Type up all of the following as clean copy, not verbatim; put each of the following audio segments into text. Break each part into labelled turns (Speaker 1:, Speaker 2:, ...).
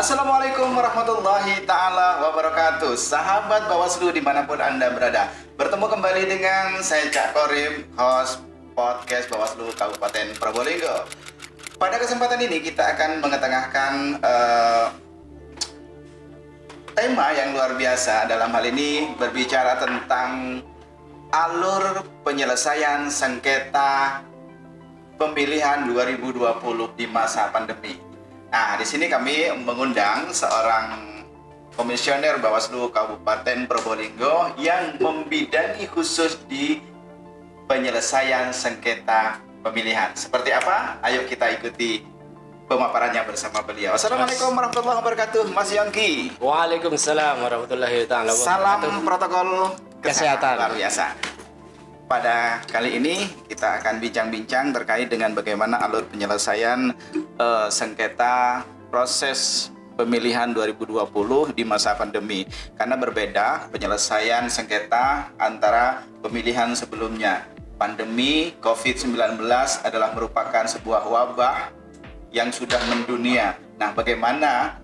Speaker 1: Assalamualaikum warahmatullahi ta'ala wabarakatuh. Sahabat Bawaslu dimanapun Anda berada, bertemu kembali dengan saya Cak Korim, host podcast Bawaslu Kabupaten Probolinggo. Pada kesempatan ini kita akan mengetengahkan tema yang luar biasa. Dalam hal ini berbicara tentang alur penyelesaian sengketa pemilihan 2020 di masa pandemi. Nah, di sini kami mengundang seorang komisioner Bawaslu Kabupaten Probolinggo yang membidangi khusus di penyelesaian sengketa pemilihan. Seperti apa? Ayo kita ikuti pemaparannya bersama beliau. Assalamualaikum warahmatullahi wabarakatuh, Mas Yongki.
Speaker 2: Waalaikumsalam warahmatullahi wabarakatuh.
Speaker 1: Salam protokol kesehatan luar biasa. Pada kali ini kita akan bincang-bincang terkait dengan bagaimana alur penyelesaian sengketa proses pemilihan 2020 di masa pandemi. Karena berbeda penyelesaian sengketa antara pemilihan sebelumnya. Pandemi COVID-19 adalah merupakan sebuah wabah yang sudah mendunia. Nah, bagaimana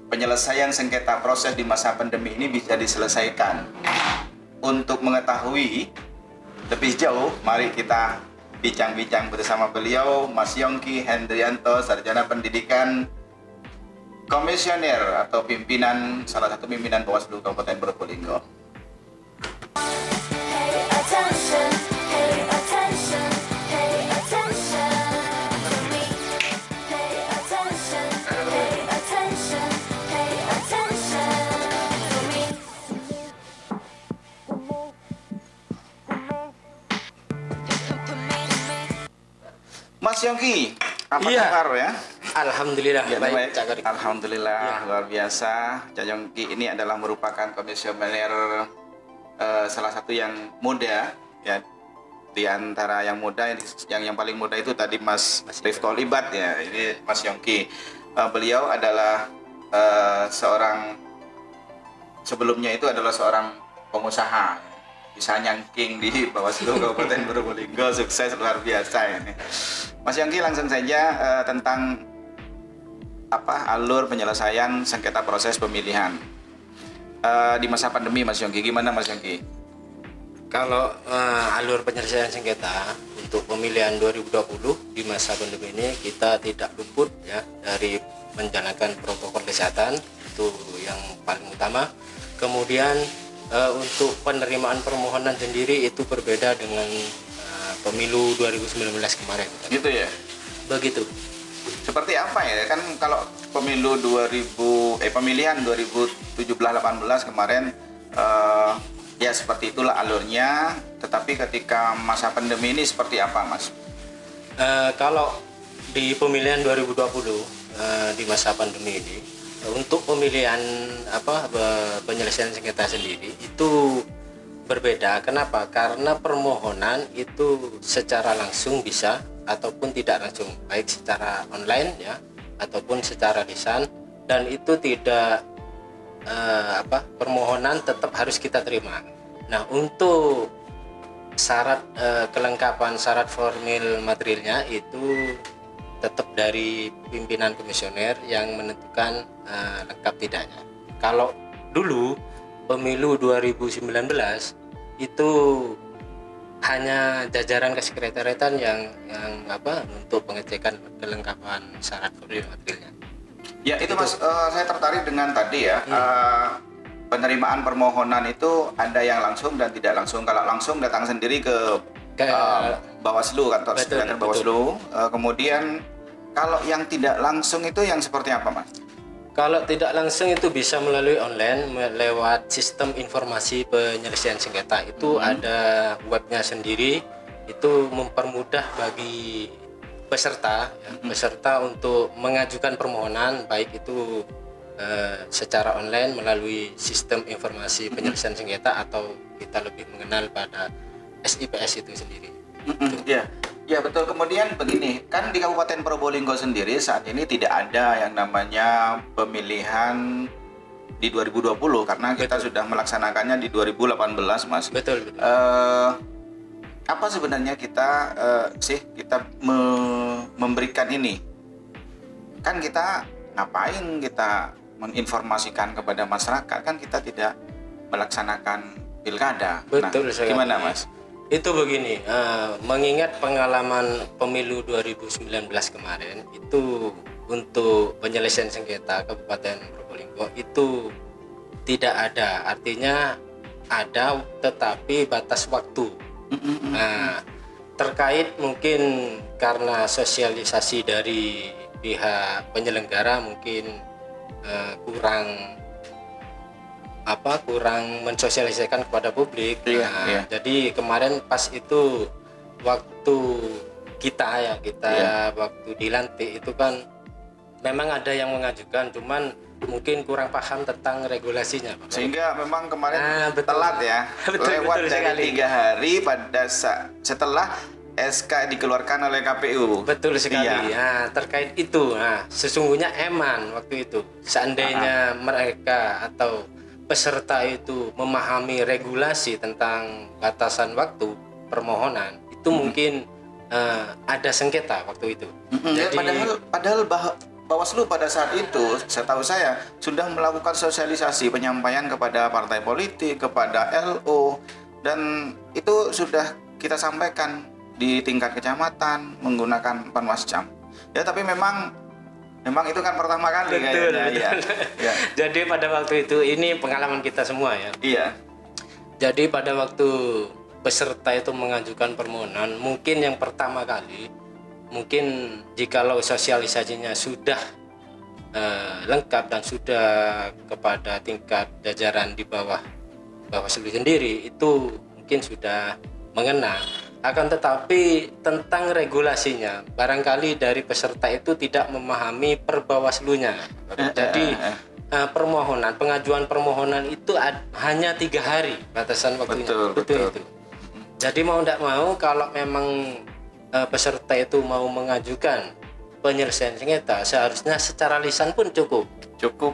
Speaker 1: penyelesaian sengketa proses di masa pandemi ini bisa diselesaikan? Untuk mengetahui lebih jauh, mari kita bincang-bincang bersama beliau, Mas Yongki Hendrianto, Sarjana Pendidikan, Komisioner atau pimpinan, salah satu pimpinan Bawaslu Kabupaten Probolinggo. Mas Yongki, apa kabar ya?
Speaker 2: Alhamdulillah,
Speaker 1: Ya,
Speaker 2: baik.
Speaker 1: Alhamdulillah, luar biasa. Cak Yongki ini adalah merupakan komisioner salah satu yang muda ya. Di antara yang muda, yang paling muda itu tadi Mas Rifto Libat ya. Ini Mas Yongki. Beliau adalah seorang, sebelumnya itu adalah seorang pengusaha. Bisa nyangking di Bawaslu Kabupaten Probolinggo, sukses luar biasa ini. Mas Yongki, langsung saja tentang alur penyelesaian sengketa proses pemilihan di masa pandemi, Mas Yongki. Gimana, Mas Yongki?
Speaker 2: Kalau alur penyelesaian sengketa untuk pemilihan 2020 di masa pandemi ini, kita tidak luput ya dari menjalankan protokol kesehatan, itu yang paling utama. Kemudian untuk penerimaan permohonan sendiri itu berbeda dengan pemilu 2019 kemarin.
Speaker 1: Gitu ya?
Speaker 2: Begitu.
Speaker 1: Seperti apa ya? Kan kalau pemilu pemilihan 2017-18 kemarin ya seperti itulah alurnya. Tetapi ketika masa pandemi ini seperti apa, Mas?
Speaker 2: Kalau di pemilihan 2020 di masa pandemi ini, untuk pemilihan penyelesaian sengketa sendiri itu berbeda. Kenapa? Karena permohonan itu secara langsung bisa ataupun tidak langsung, baik secara online ya ataupun secara lisan, dan itu tidak permohonan tetap harus kita terima. Nah, untuk syarat kelengkapan syarat formil materialnya itu tetap dari pimpinan komisioner yang menentukan lengkap tidaknya. Kalau dulu pemilu 2019 itu hanya jajaran kesekretariatan yang untuk pengecekan kelengkapan syarat formil materialnya.
Speaker 1: Ya, itu Mas, saya tertarik dengan tadi ya. Penerimaan permohonan itu ada yang langsung dan tidak langsung. Kalau langsung datang sendiri ke Bawaslu, kantor sekretariat Bawaslu. Kemudian kalau yang tidak langsung itu yang seperti apa, Mas?
Speaker 2: Kalau tidak langsung itu bisa melalui online, lewat sistem informasi penyelesaian sengketa. Itu ada webnya sendiri, itu mempermudah bagi peserta untuk mengajukan permohonan, baik itu secara online melalui sistem informasi penyelesaian sengketa atau kita lebih mengenal pada SIPS itu sendiri.
Speaker 1: Ya betul. Kemudian begini, kan di Kabupaten Probolinggo sendiri saat ini tidak ada yang namanya pemilihan di 2020 karena kita sudah melaksanakannya di 2018, Mas.
Speaker 2: Betul.
Speaker 1: Apa sebenarnya kita memberikan ini? Kan kita ngapain kita menginformasikan kepada masyarakat, kan kita tidak melaksanakan pilkada.
Speaker 2: Betul
Speaker 1: Nah,
Speaker 2: sekali.
Speaker 1: gimana Mas?
Speaker 2: Itu begini, mengingat pengalaman pemilu 2019 kemarin, itu untuk penyelesaian sengketa Kabupaten Probolinggo itu tidak ada, artinya ada tetapi batas waktu. Nah, terkait mungkin karena sosialisasi dari pihak penyelenggara mungkin kurang mensosialisasikan kepada publik.
Speaker 1: Iya.
Speaker 2: Jadi kemarin pas itu waktu kita waktu dilantik itu kan memang ada yang mengajukan, cuman mungkin kurang paham tentang regulasinya, Pak.
Speaker 1: Sehingga memang kemarin
Speaker 2: betul.
Speaker 1: telat ya. Lewat
Speaker 2: betul
Speaker 1: dari
Speaker 2: sekali.
Speaker 1: 3 hari setelah SK dikeluarkan oleh KPU.
Speaker 2: Betul sekali.
Speaker 1: Iya.
Speaker 2: Nah, terkait itu, sesungguhnya eman waktu itu. Seandainya mereka atau peserta itu memahami regulasi tentang batasan waktu permohonan, itu mungkin ada sengketa waktu itu.
Speaker 1: Jadi, padahal Bawaslu pada saat itu, setahu saya sudah melakukan sosialisasi penyampaian kepada partai politik, kepada LO, dan itu sudah kita sampaikan di tingkat kecamatan menggunakan Panwascam. Ya, tapi memang itu kan pertama kali kayaknya. Ya.
Speaker 2: Jadi pada waktu itu, ini pengalaman kita semua ya.
Speaker 1: Iya.
Speaker 2: Jadi pada waktu peserta itu mengajukan permohonan, mungkin yang pertama kali, mungkin jikalau sosialisasinya sudah lengkap dan sudah kepada tingkat jajaran di bawah Bawaslu sendiri, itu mungkin sudah mengena. Akan tetapi tentang regulasinya, barangkali dari peserta itu tidak memahami perbawaslunya. Jadi pengajuan permohonan itu hanya 3 hari batasan waktunya.
Speaker 1: Betul.
Speaker 2: Itu. Jadi mau tidak mau, kalau memang peserta itu mau mengajukan penyelesaian sengketa, seharusnya secara lisan pun cukup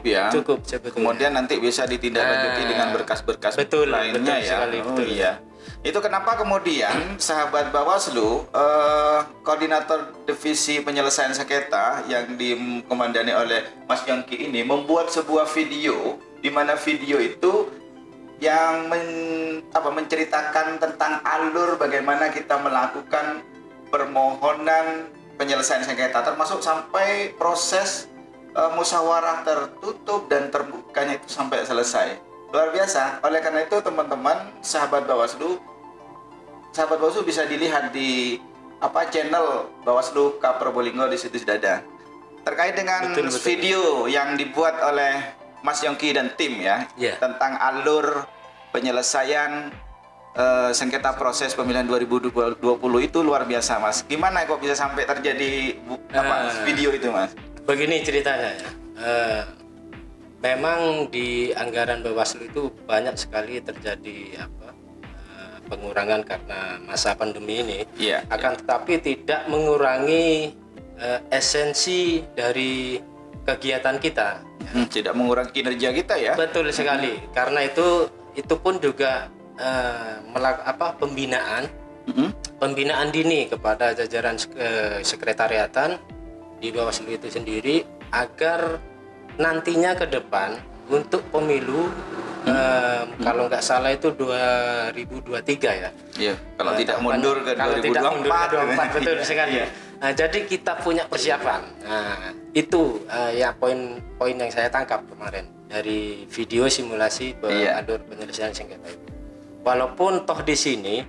Speaker 2: ya. Cukup sebetulnya.
Speaker 1: Kemudian nanti bisa ditindaklanjuti dengan berkas-berkas lainnya
Speaker 2: betul
Speaker 1: ya.
Speaker 2: Sekali, betul.
Speaker 1: Iya. Itu kenapa kemudian sahabat Bawaslu, koordinator divisi penyelesaian sengketa yang dikomandani oleh Mas Yongki ini membuat sebuah video, di mana video itu yang menceritakan tentang alur bagaimana kita melakukan permohonan penyelesaian sengketa, termasuk sampai proses musyawarah tertutup dan terbukanya itu sampai selesai. Luar biasa. Oleh karena itu teman-teman sahabat Bawaslu bisa dilihat di channel Bawaslu Probolinggo di situ sudah ada. Terkait dengan video yang dibuat oleh Mas Yongki dan tim ya, tentang alur penyelesaian sengketa proses pemilihan 2020 itu luar biasa, Mas. Gimana kok bisa sampai terjadi video itu, Mas?
Speaker 2: Begini ceritanya ya. Memang di anggaran Bawaslu itu banyak sekali terjadi pengurangan karena masa pandemi ini. Akan tetapi tidak mengurangi esensi dari kegiatan kita.
Speaker 1: Tidak mengurangi kinerja kita ya.
Speaker 2: Betul sekali. Karena itu pun juga pembinaan dini kepada jajaran sekretariatan di Bawaslu itu sendiri, agar nantinya ke depan untuk pemilu kalau nggak salah itu 2023 ya.
Speaker 1: Iya, kalau tidak mundur ke 2024.
Speaker 2: Betul sekali. Nah, jadi kita punya persiapan. Nah, itu ya poin-poin yang saya tangkap kemarin dari video simulasi alur penyelesaian sengketa itu. Walaupun toh di sini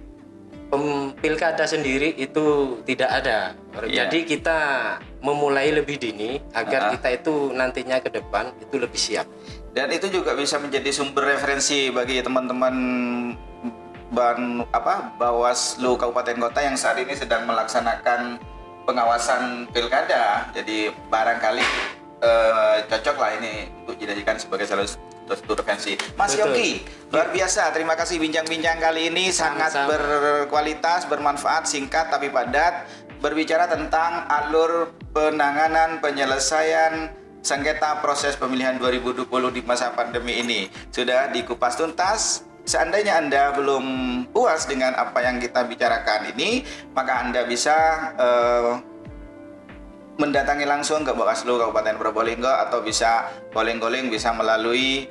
Speaker 2: pilkada sendiri itu tidak ada. Jadi kita memulai lebih dini agar kita itu nantinya ke depan itu lebih siap.
Speaker 1: Dan itu juga bisa menjadi sumber referensi bagi teman-teman Bawaslu Kabupaten Kota yang saat ini sedang melaksanakan pengawasan pilkada. Jadi barangkali cocok lah ini untuk dijadikan sebagai salah satu referensi. Mas Yongki, luar biasa. Terima kasih bincang-bincang kali ini, sangat berkualitas, bermanfaat, singkat tapi padat, berbicara tentang alur penanganan penyelesaian sengketa proses pemilihan 2020 di masa pandemi ini. Sudah dikupas tuntas. Seandainya Anda belum puas dengan apa yang kita bicarakan ini, maka Anda bisa mendatangi langsung ke Bawaslu Kabupaten Probolinggo atau bisa calling bisa melalui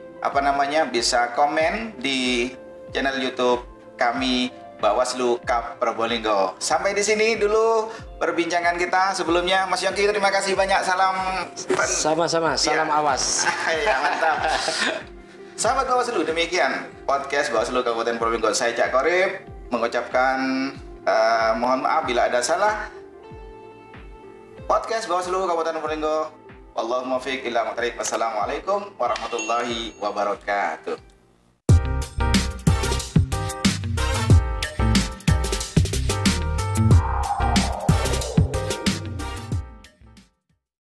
Speaker 1: bisa komen di channel YouTube kami Bawaslu Kap Probolinggo. Sampai di sini dulu perbincangan kita sebelumnya. Mas Yongki, terima kasih banyak. Salam.
Speaker 2: Sama-sama. Salam awas.
Speaker 1: Ya, mantap. Sahabat Bawaslu, demikian podcast Bawaslu Kabupaten Probolinggo. Saya Cak Korib mengucapkan mohon maaf bila ada salah. Podcast Bawaslu Kabupaten Probolinggo. Wallahul muwaffiq ila muwaffiq. Wassalamualaikum warahmatullahi wabarakatuh.